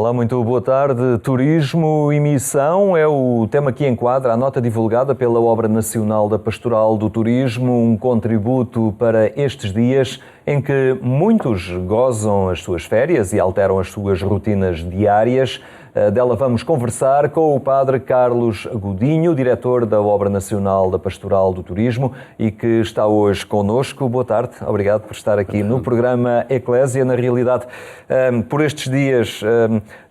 Olá, muito boa tarde. Turismo e missão é o tema que enquadra a nota divulgada pela Obra Nacional da Pastoral do Turismo, um contributo para estes dias em que muitos gozam as suas férias e alteram as suas rotinas diárias. Dela vamos conversar com o Padre Carlos Godinho, diretor da Obra Nacional da Pastoral do Turismo e que está hoje connosco. Boa tarde, obrigado por estar aqui no programa Eclésia. Na realidade, por estes dias,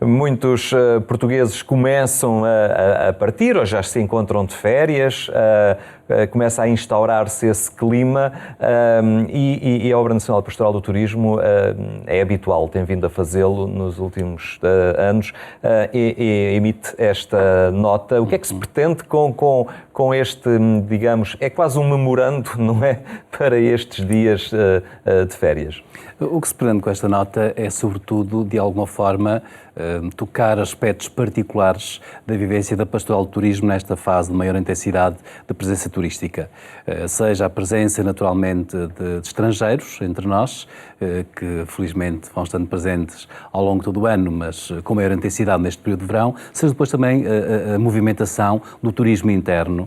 muitos portugueses começam a partir ou já se encontram de férias, começa a instaurar-se esse clima e a Obra Nacional Pastoral do Turismo é habitual, tem vindo a fazê-lo nos últimos anos e emite esta nota. O que é que se pretende com este, digamos, é quase um memorando, não é, para estes dias de férias? O que se pretende com esta nota é, sobretudo, de alguma forma, tocar aspectos particulares da vivência da pastoral do turismo nesta fase de maior intensidade de presença turística. Seja a presença, naturalmente, de estrangeiros entre nós, que felizmente vão estando presentes ao longo de todo o ano, mas com maior intensidade neste período de verão, seja depois também a movimentação do turismo interno.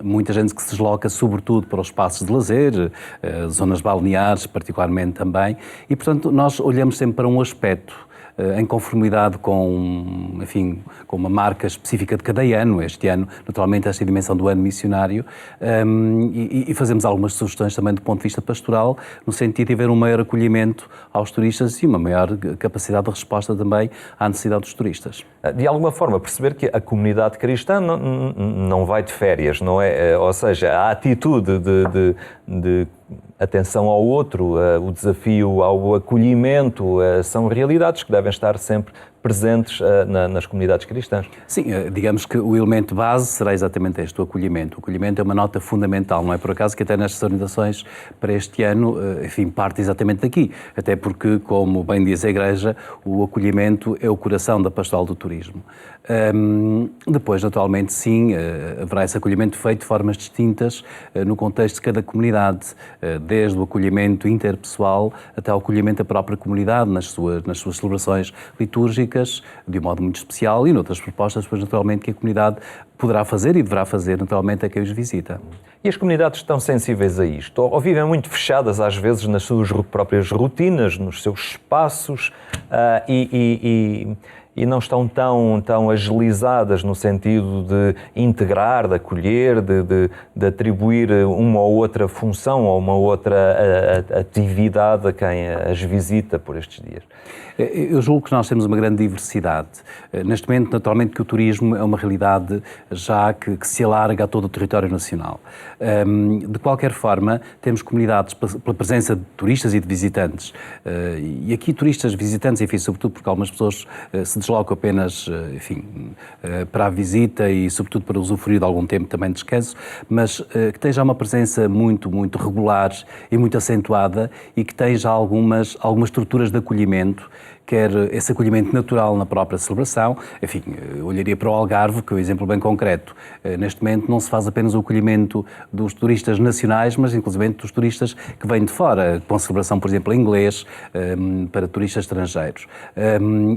Muita gente que se desloca, sobretudo, para os espaços de lazer, zonas balneares, particularmente também, e, portanto, nós olhamos sempre para um aspecto em conformidade com, enfim, com uma marca específica de cada ano. Este ano, naturalmente, esta dimensão do ano missionário, e fazemos algumas sugestões também do ponto de vista pastoral, no sentido de haver um maior acolhimento aos turistas e uma maior capacidade de resposta também à necessidade dos turistas. De alguma forma, perceber que a comunidade cristã não vai de férias, não é? Ou seja, a atitude de atenção ao outro, o desafio ao acolhimento, são realidades que devem estar sempre presentes nas comunidades cristãs. Sim, digamos que o elemento base será exatamente este, o acolhimento. O acolhimento é uma nota fundamental, não é por acaso que até nestas orientações para este ano, enfim, parte exatamente daqui. Até porque, como bem diz a Igreja, o acolhimento é o coração da pastoral do turismo. Depois, naturalmente, sim, haverá esse acolhimento feito de formas distintas no contexto de cada comunidade, desde o acolhimento interpessoal até o acolhimento da própria comunidade nas suas celebrações litúrgicas, de um modo muito especial, e noutras propostas, pois, naturalmente, que a comunidade poderá fazer e deverá fazer, naturalmente, a quem os visita. E as comunidades estão sensíveis a isto? Ou vivem muito fechadas, às vezes, nas suas próprias rotinas, nos seus espaços, e não estão tão agilizadas no sentido de integrar, de acolher, de atribuir uma ou outra função ou uma outra atividade a quem as visita por estes dias? Eu julgo que nós temos uma grande diversidade. Neste momento, naturalmente, que o turismo é uma realidade já que se alarga a todo o território nacional. De qualquer forma, temos comunidades pela presença de turistas e de visitantes. E aqui turistas, visitantes, enfim, sobretudo porque algumas pessoas se deslocam apenas, enfim, para a visita e sobretudo para usufruir de algum tempo também de descanso, mas que tem já uma presença muito, muito regular e muito acentuada e que tem já algumas estruturas de acolhimento, quer esse acolhimento natural na própria celebração. Enfim, eu olharia para o Algarve, que é um exemplo bem concreto. Neste momento não se faz apenas o acolhimento dos turistas nacionais, mas inclusive dos turistas que vêm de fora, com a celebração, por exemplo, em inglês, para turistas estrangeiros.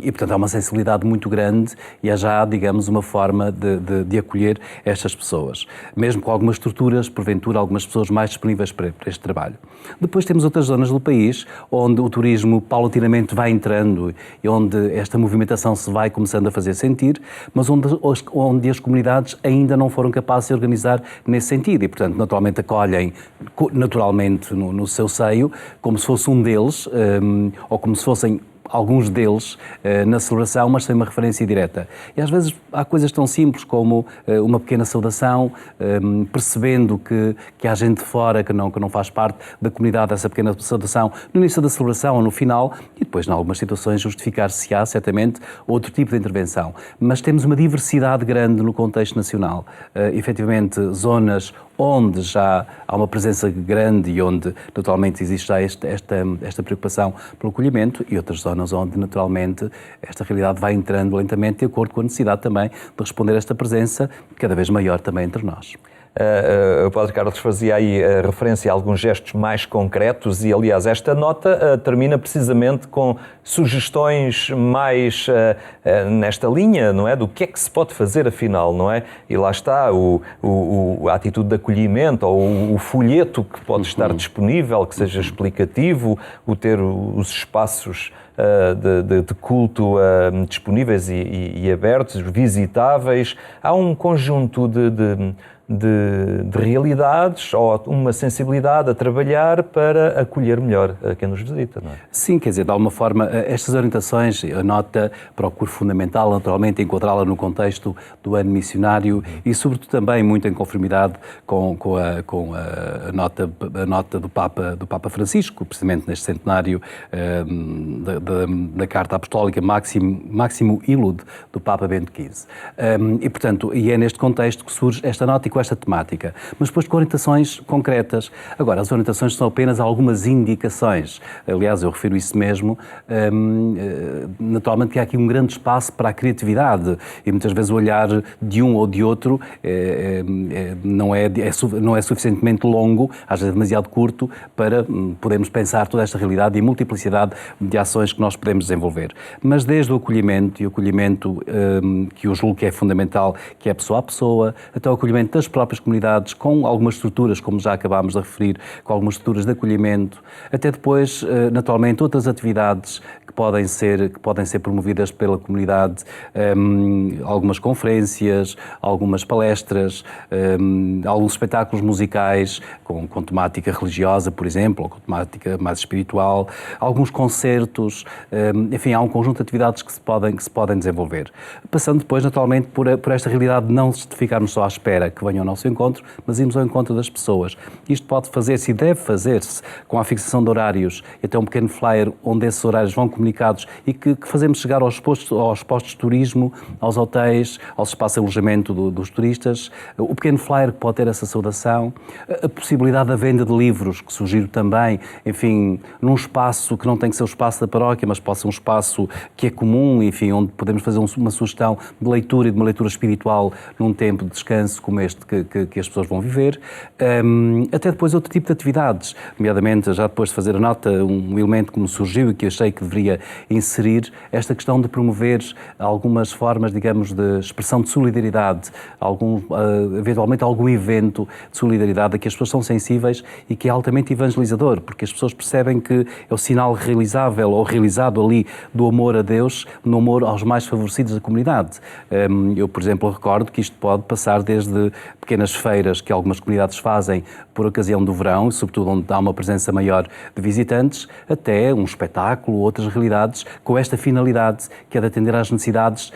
E, portanto, há uma sensibilidade muito grande e há já, digamos, uma forma de acolher estas pessoas. Mesmo com algumas estruturas, porventura, algumas pessoas mais disponíveis para este trabalho. Depois temos outras zonas do país onde o turismo paulatinamente vai entrando e onde esta movimentação se vai começando a fazer sentir, mas onde as comunidades ainda não foram capazes de se organizar nesse sentido e, portanto, naturalmente acolhem naturalmente no seu seio, como se fosse um deles, ou como se fossem alguns deles na celebração, mas sem uma referência direta. E às vezes há coisas tão simples como uma pequena saudação, percebendo que há gente de fora que não faz parte da comunidade, essa pequena saudação no início da celebração ou no final, e depois, em algumas situações, justificar-se-á, certamente, outro tipo de intervenção. Mas temos uma diversidade grande no contexto nacional. Efetivamente, zonas onde já há uma presença grande e onde naturalmente existe já esta preocupação pelo acolhimento, e outras zonas onde naturalmente esta realidade vai entrando lentamente de acordo com a necessidade também de responder a esta presença cada vez maior também entre nós. O Padre Carlos fazia aí referência a alguns gestos mais concretos e, aliás, esta nota termina precisamente com sugestões mais nesta linha, não é? Do que é que se pode fazer afinal, não é? E lá está a atitude de acolhimento ou o folheto que pode estar disponível, que seja explicativo, o ter os espaços de culto disponíveis e abertos, visitáveis. Há um conjunto de realidades ou uma sensibilidade a trabalhar para acolher melhor quem nos visita, não é? Sim, quer dizer, de alguma forma, estas orientações, a nota procura fundamental, naturalmente, enquadrá-la no contexto do ano missionário e, sobretudo, também muito em conformidade com a nota do Papa Francisco, precisamente neste centenário da Carta Apostólica Maximo Illud do Papa Bento XV. E, portanto, é neste contexto que surge esta nota e com esta temática, mas depois com orientações concretas. Agora, as orientações são apenas algumas indicações. Aliás, eu refiro isso mesmo. Naturalmente que há aqui um grande espaço para a criatividade e muitas vezes o olhar de um ou de outro não é suficientemente longo, às vezes demasiado curto, para podermos pensar toda esta realidade e multiplicidade de ações que nós podemos desenvolver. Mas desde o acolhimento, e o acolhimento que eu julgo que é fundamental, que é pessoa a pessoa, até o acolhimento das próprias comunidades, com algumas estruturas, como já acabámos de referir, com algumas estruturas de acolhimento, até depois, naturalmente, outras atividades que podem ser promovidas pela comunidade, algumas conferências, algumas palestras, alguns espetáculos musicais com temática religiosa, por exemplo, ou com temática mais espiritual, alguns concertos, enfim, há um conjunto de atividades que se podem desenvolver. Passando depois, naturalmente, por esta realidade de não ficarmos só à espera que venham ao nosso encontro, mas irmos ao encontro das pessoas. Isto pode fazer-se e deve fazer-se com a fixação de horários e até um pequeno flyer onde esses horários vão comunicados e que fazemos chegar aos postos de turismo, aos hotéis, aos espaços de alojamento dos turistas. O pequeno flyer que pode ter essa saudação, a possibilidade da venda de livros, que sugiro também, enfim, num espaço que não tem que ser o espaço da paróquia, mas pode ser um espaço que é comum, enfim, onde podemos fazer uma sugestão de leitura e de uma leitura espiritual num tempo de descanso como este que as pessoas vão viver. Até depois outro tipo de atividades, nomeadamente, já depois de fazer a nota, um elemento que me surgiu e que achei que deveria inserir, esta questão de promover algumas formas, digamos, de expressão de solidariedade, eventualmente algum evento de solidariedade a que as pessoas são sensíveis e que é altamente evangelizador, porque as pessoas percebem que é o sinal realizável ou realizado ali do amor a Deus, no amor aos mais favorecidos da comunidade. Eu, por exemplo, recordo que isto pode passar desde pequenas feiras que algumas comunidades fazem por ocasião do verão, sobretudo onde há uma presença maior de visitantes, até um espetáculo, outras realidades, com esta finalidade, que é de atender às necessidades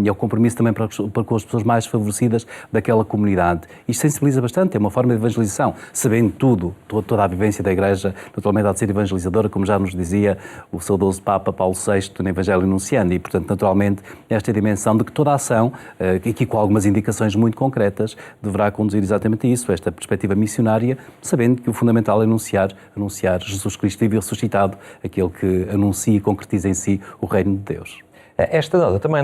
e ao compromisso também para com as pessoas mais favorecidas daquela comunidade. Isto sensibiliza bastante, é uma forma de evangelização, sabendo tudo, toda a vivência da Igreja, naturalmente há de ser evangelizadora, como já nos dizia o saudoso Papa Paulo VI no Evangelho Anunciando, e, portanto, naturalmente, esta dimensão de que toda a ação, aqui com algumas indicações muito concretas, deverá conduzir exatamente a isso, esta perspectiva missionária, sabendo que o fundamental é anunciar Jesus Cristo vivo e ressuscitado, aquele que anuncia e concretiza em si o reino de Deus. Esta nota também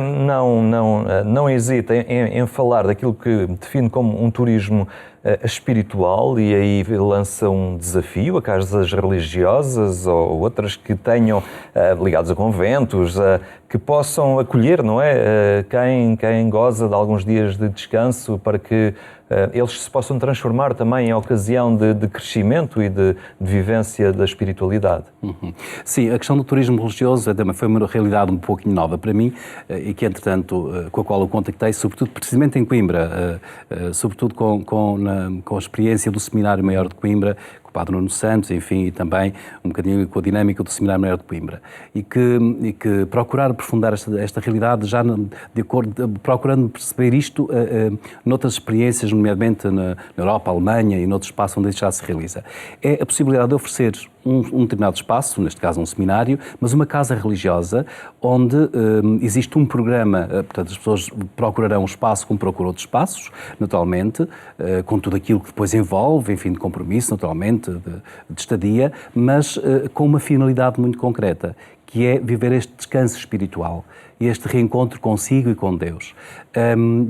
não hesita em falar daquilo que define como um turismo espiritual e aí lança um desafio a casas religiosas ou outras que tenham, ligados a conventos, que possam acolher, não é? Quem goza de alguns dias de descanso para que eles se possam transformar também em ocasião de crescimento e de vivência da espiritualidade. Sim, a questão do turismo religioso também foi uma realidade um pouquinho nova para mim e que, entretanto, com a qual eu contactei, sobretudo precisamente em Coimbra, sobretudo com a experiência do Seminário Maior de Coimbra, com o Padre Nuno Santos, enfim, e também um bocadinho com a dinâmica do Seminário Maior de Coimbra. E que procurar aprofundar esta realidade já procurando perceber isto noutras experiências, nomeadamente na Europa, Alemanha e noutros espaços onde isso já se realiza. É a possibilidade de oferecer um determinado espaço, neste caso um seminário, mas uma casa religiosa onde existe um programa, portanto as pessoas procurarão um espaço como procuram outros espaços, naturalmente, com tudo aquilo que depois envolve, enfim, de compromisso, naturalmente, de estadia, mas com uma finalidade muito concreta, que é viver este descanso espiritual. e este reencontro consigo e com Deus.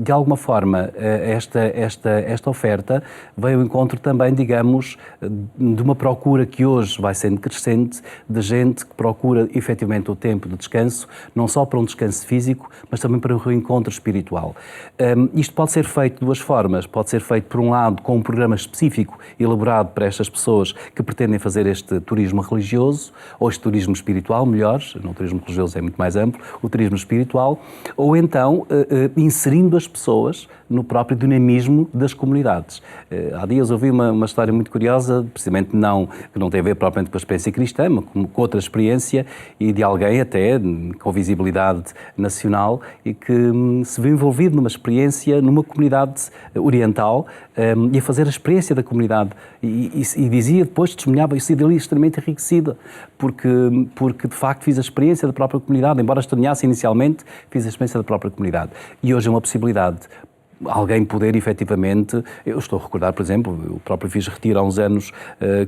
De alguma forma, esta oferta veio ao encontro também, digamos, de uma procura que hoje vai sendo crescente, de gente que procura efetivamente o tempo de descanso, não só para um descanso físico, mas também para um reencontro espiritual. Isto pode ser feito de duas formas. Pode ser feito, por um lado, com um programa específico elaborado para estas pessoas que pretendem fazer este turismo religioso, ou este turismo espiritual, melhor, não o turismo religioso é muito mais amplo, o turismo espiritual, ou então inserindo as pessoas no próprio dinamismo das comunidades. Há dias ouvi uma história muito curiosa, precisamente que não tem a ver propriamente com a experiência cristã, mas com outra experiência, e de alguém até com visibilidade nacional e que se viu envolvido numa experiência numa comunidade oriental e a fazer a experiência da comunidade e dizia depois, testemunhava, eu saí dali extremamente enriquecida porque de facto fiz a experiência da própria comunidade, embora estranhasse inicialmente, fiz a experiência da própria comunidade. E hoje é uma possibilidade alguém poder efetivamente, eu estou a recordar, por exemplo, eu próprio fiz retiro há uns anos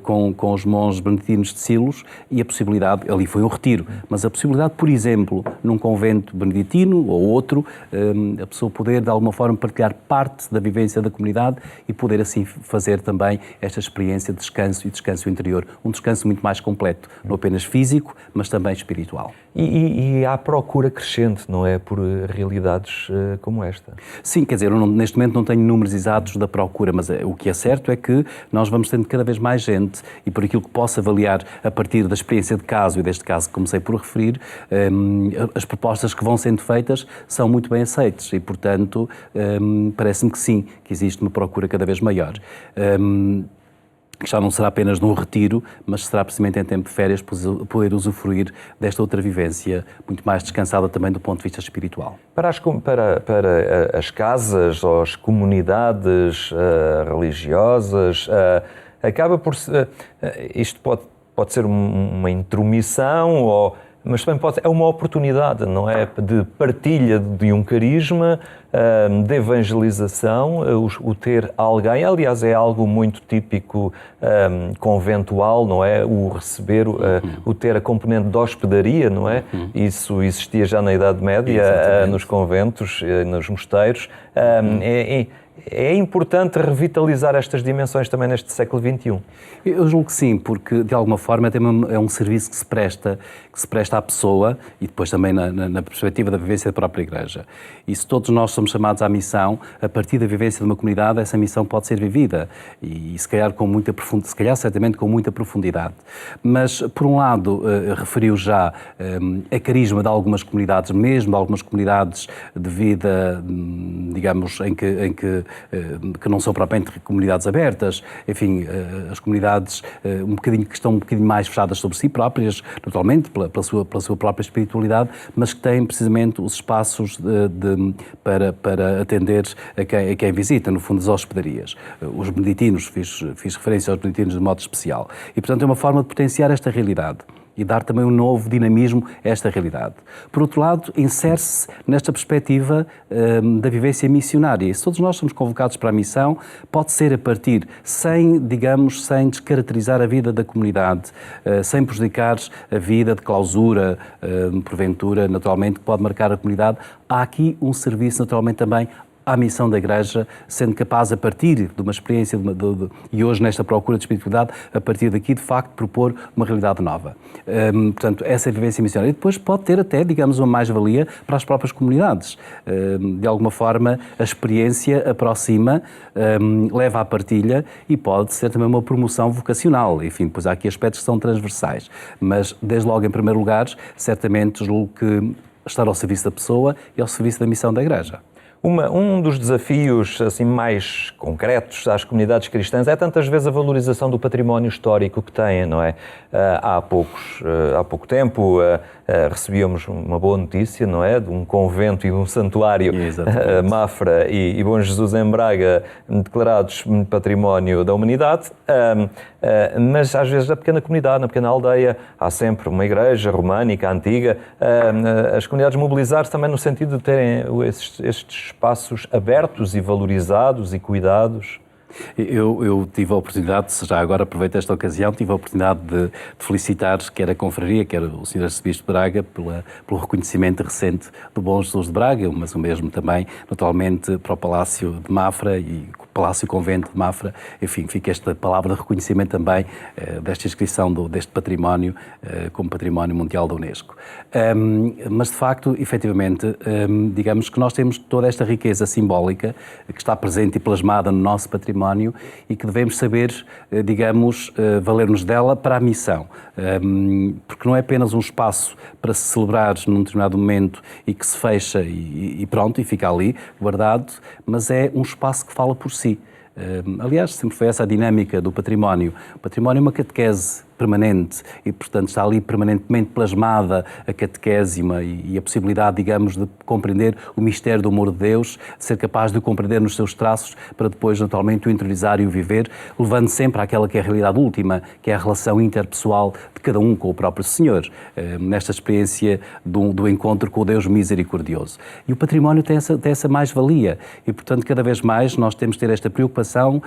com os monges beneditinos de Silos e a possibilidade, ali foi um retiro, mas a possibilidade, por exemplo, num convento beneditino ou outro, a pessoa poder de alguma forma partilhar parte da vivência da comunidade e poder assim fazer também esta experiência de descanso e descanso interior, um descanso muito mais completo, não apenas físico, mas também espiritual. E há procura crescente, não é, por realidades como esta? Sim, quer dizer, neste momento não tenho números exatos da procura, mas o que é certo é que nós vamos tendo cada vez mais gente e por aquilo que posso avaliar a partir da experiência de caso e deste caso que comecei por referir, as propostas que vão sendo feitas são muito bem aceitas e, portanto, parece-me que sim, que existe uma procura cada vez maior. Já não será apenas num retiro, mas será precisamente em tempo de férias poder usufruir desta outra vivência muito mais descansada também do ponto de vista espiritual. Para as casas ou as comunidades religiosas, acaba por isto pode ser uma intromissão, mas também é uma oportunidade, não é? De partilha de um carisma, de evangelização, o ter alguém, aliás, é algo muito típico conventual, não é? O receber, o ter a componente de hospedaria, não é? Isso existia já na Idade Média, nos conventos, nos mosteiros. É importante revitalizar estas dimensões também neste século XXI? Eu julgo que sim, porque de alguma forma é um serviço que se presta à pessoa e depois também na perspectiva da vivência da própria Igreja. E se todos nós somos chamados à missão, a partir da vivência de uma comunidade, essa missão pode ser vivida e se calhar certamente com muita profundidade. Mas, por um lado, referiu já a carisma de algumas comunidades, mesmo de algumas comunidades de vida, digamos, em que não são propriamente comunidades abertas, enfim, as comunidades que estão um bocadinho mais fechadas sobre si próprias, naturalmente, pela sua própria espiritualidade, mas que têm precisamente os espaços para atender a quem visita, no fundo, as hospedarias. Os beneditinos, fiz referência aos beneditinos de modo especial. E, portanto, é uma forma de potenciar esta realidade e dar também um novo dinamismo a esta realidade. Por outro lado, insere-se nesta perspectiva da vivência missionária. E se todos nós somos convocados para a missão, pode ser a partir, sem descaracterizar a vida da comunidade, sem prejudicar a vida de clausura, porventura, naturalmente, que pode marcar a comunidade. Há aqui um serviço, naturalmente, também à missão da Igreja, sendo capaz, a partir de uma experiência, e hoje nesta procura de espiritualidade, a partir daqui, de facto, propor uma realidade nova. Portanto, essa vivência missionária. E depois pode ter até, digamos, uma mais-valia para as próprias comunidades. De alguma forma, a experiência aproxima, leva à partilha e pode ser também uma promoção vocacional. Enfim, pois há aqui aspectos que são transversais. Mas, desde logo, em primeiro lugar, certamente julgo que estar ao serviço da pessoa e ao serviço da missão da Igreja. Um dos desafios assim, mais concretos às comunidades cristãs é tantas vezes a valorização do património histórico que têm, não é? Há pouco tempo recebíamos uma boa notícia, não é? De um convento e de um santuário, Mafra e Bom Jesus em Braga, declarados património da humanidade, mas às vezes na pequena comunidade, na pequena aldeia, há sempre uma igreja românica, antiga, as comunidades mobilizar-se também no sentido de terem estes espaços abertos e valorizados e cuidados. Eu tive a oportunidade, já agora aproveito esta ocasião, tive a oportunidade de felicitar quer a Confraria, quer o Sr. Arcebispo de Braga pelo reconhecimento recente do Bom Jesus de Braga, mas o mesmo também, naturalmente, para o Palácio de Mafra e o Palácio Convento de Mafra. Enfim, fica esta palavra de reconhecimento também desta inscrição deste património como Património Mundial da Unesco. Mas, de facto, efetivamente, digamos que nós temos toda esta riqueza simbólica que está presente e plasmada no nosso património e que devemos saber, digamos, valer-nos dela para a missão. Porque não é apenas um espaço para se celebrar num determinado momento e que se fecha e pronto, e fica ali guardado, mas é um espaço que fala por si. Aliás, sempre foi essa a dinâmica do património. O património é uma catequese permanente e, portanto, está ali permanentemente plasmada a catequese e a possibilidade, digamos, de compreender o mistério do amor de Deus, de ser capaz de o compreender nos seus traços para depois, naturalmente, o interiorizar e o viver, levando sempre àquela que é a realidade última, que é a relação interpessoal de cada um com o próprio Senhor, nesta experiência do encontro com o Deus misericordioso. E o património tem essa mais-valia e, portanto, cada vez mais nós temos de ter esta preocupação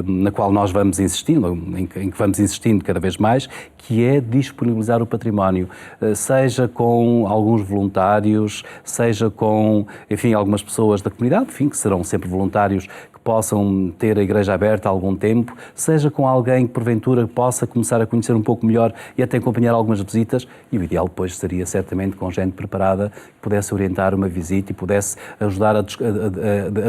na qual nós vamos insistindo, em que vamos insistindo cada vez mais, que é disponibilizar o património, seja com alguns voluntários, seja com, enfim, algumas pessoas da comunidade, enfim, que serão sempre voluntários, que possam ter a igreja aberta há algum tempo, seja com alguém que porventura possa começar a conhecer um pouco melhor e até acompanhar algumas visitas, e o ideal depois seria certamente com gente preparada que pudesse orientar uma visita e pudesse ajudar a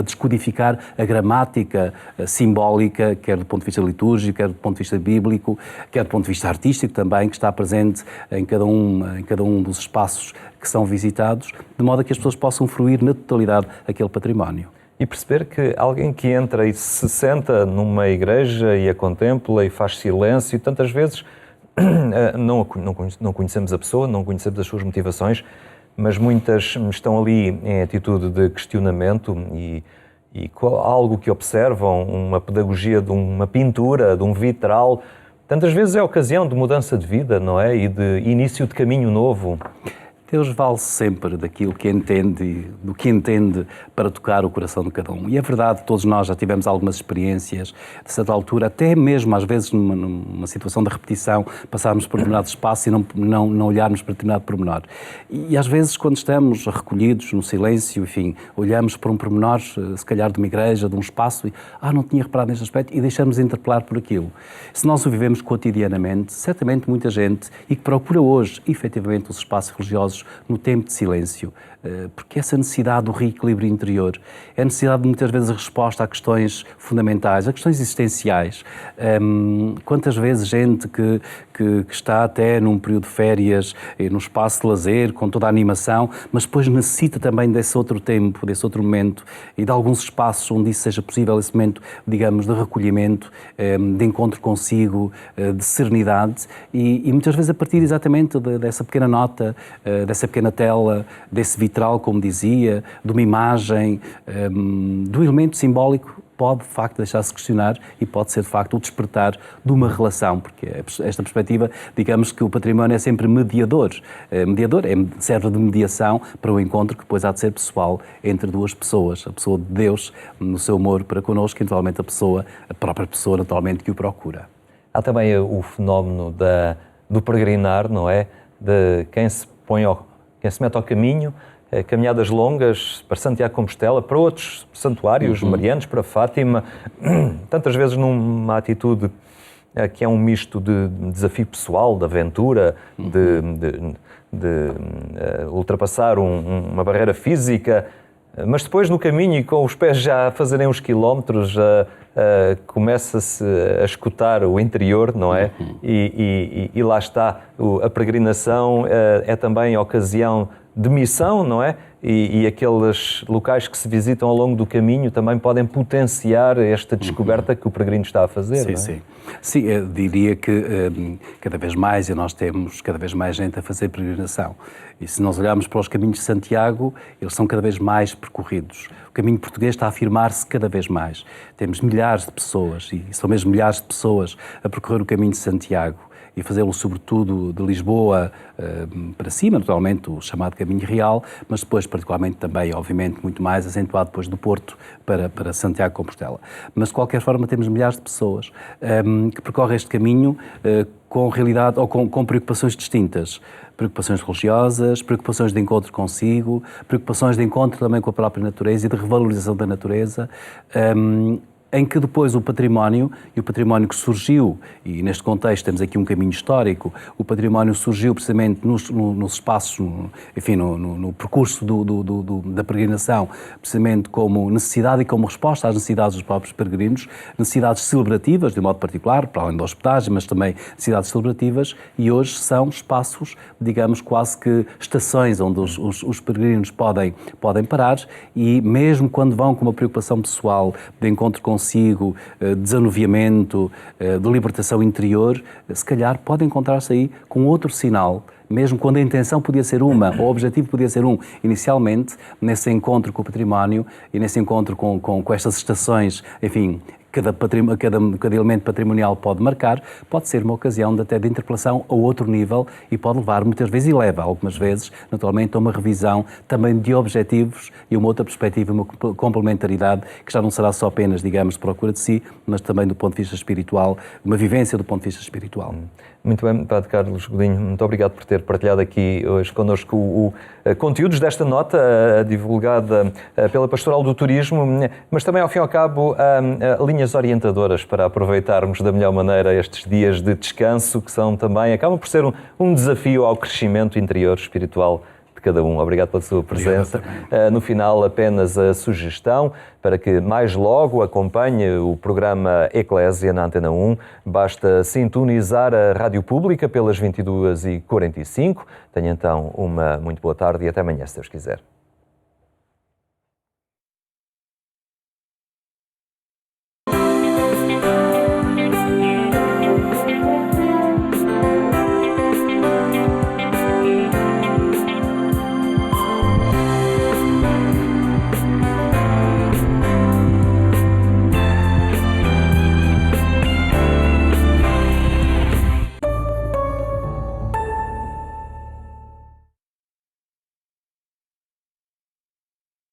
descodificar a gramática simbólica, quer do ponto de vista litúrgico, quer do ponto de vista bíblico, quer do ponto de vista artístico também, que está presente em cada um dos espaços que são visitados, de modo a que as pessoas possam fruir na totalidade aquele património. E perceber que alguém que entra e se senta numa igreja e a contempla e faz silêncio, tantas vezes não conhecemos a pessoa, não conhecemos as suas motivações, mas muitas estão ali em atitude de questionamento e algo que observam, uma pedagogia de uma pintura, de um vitral, tantas vezes é ocasião de mudança de vida, não é? E de início de caminho novo. Deus vale sempre daquilo que entende, do que entende para tocar o coração de cada um. E é verdade, todos nós já tivemos algumas experiências, de certa altura, até mesmo às vezes numa situação de repetição, passarmos por determinado espaço e não olharmos para determinado pormenor. E às vezes, quando estamos recolhidos no silêncio, enfim, olhamos para um pormenor, se calhar de uma igreja, de um espaço, e não tinha reparado neste aspecto, e deixamos interpelar por aquilo. Se nós o vivemos cotidianamente, certamente muita gente, e que procura hoje, efetivamente, os espaços religiosos no tempo de silêncio, porque essa necessidade do reequilíbrio interior é a necessidade de muitas vezes a resposta a questões fundamentais, a questões existenciais. Quantas vezes gente que está até num período de férias, num espaço de lazer, com toda a animação, mas depois necessita também desse outro tempo, desse outro momento e de alguns espaços onde isso seja possível, esse momento, digamos, de recolhimento, de encontro consigo, de serenidade e muitas vezes a partir exatamente dessa pequena nota, dessa pequena tela, desse vitral, como dizia, de uma imagem, do elemento simbólico, pode, de facto, deixar-se questionar e pode ser, de facto, o despertar de uma relação, porque esta perspectiva, digamos que o património é sempre mediador. Mediador serve de mediação para o encontro que depois há de ser pessoal entre duas pessoas. A pessoa de Deus, no seu amor para connosco, e, naturalmente, a própria pessoa, naturalmente, que o procura. Há também o fenómeno do peregrinar, não é? De quem se mete ao caminho, caminhadas longas para Santiago de Compostela, para outros santuários marianos, para Fátima, tantas vezes numa atitude que é um misto de desafio pessoal, de aventura, de ultrapassar uma barreira física, mas depois no caminho e com os pés já a fazerem uns quilómetros, começa-se a escutar o interior, não é? E lá está, a peregrinação é também a ocasião de missão, não é? E aqueles locais que se visitam ao longo do caminho também podem potenciar esta descoberta que o peregrino está a fazer, sim, não é? Sim. Sim, eu diria que cada vez mais, e nós temos cada vez mais gente a fazer peregrinação. E se nós olharmos para os caminhos de Santiago, eles são cada vez mais percorridos. O caminho português está a afirmar-se cada vez mais. Temos milhares de pessoas, e são mesmo milhares de pessoas, a percorrer o caminho de Santiago. e fazê-lo sobretudo de Lisboa para cima, naturalmente o chamado Caminho Real, mas depois particularmente também, obviamente, muito mais acentuado depois do Porto para Santiago de Compostela. Mas de qualquer forma temos milhares de pessoas que percorrem este caminho com realidade ou com preocupações distintas. Preocupações religiosas, preocupações de encontro consigo, preocupações de encontro também com a própria natureza e de revalorização da natureza, em que depois o património, e o património que surgiu, e neste contexto temos aqui um caminho histórico, o património surgiu precisamente nos espaços, enfim, no percurso da peregrinação, precisamente como necessidade e como resposta às necessidades dos próprios peregrinos, necessidades celebrativas, de um modo particular, para além da hospedagem, mas também necessidades celebrativas, e hoje são espaços, digamos, quase que estações onde os peregrinos podem parar, e mesmo quando vão com uma preocupação pessoal de encontro consigo, desanuviamento, de libertação interior, se calhar pode encontrar-se aí com outro sinal, mesmo quando a intenção podia ser uma, ou o objetivo podia ser inicialmente, nesse encontro com o património e nesse encontro com estas estações, enfim, cada elemento patrimonial pode marcar, pode ser uma ocasião até de interpelação a outro nível e pode levar muitas vezes, e leva algumas vezes, naturalmente, a uma revisão também de objetivos e uma outra perspectiva, uma complementaridade que já não será só apenas, digamos, de procura de si, mas também do ponto de vista espiritual, uma vivência do ponto de vista espiritual. Muito bem, Padre Carlos Godinho, muito obrigado por ter partilhado aqui hoje connosco conteúdos desta nota divulgada pela Pastoral do Turismo, mas também, ao fim e ao cabo, linhas orientadoras para aproveitarmos da melhor maneira estes dias de descanso, que são também, acabam por ser um desafio ao crescimento interior espiritual de cada um. Obrigado pela sua presença. No final, apenas a sugestão para que mais logo acompanhe o programa Eclésia na Antena 1. Basta sintonizar a Rádio Pública pelas 22h45. Tenha então uma muito boa tarde e até amanhã, se Deus quiser.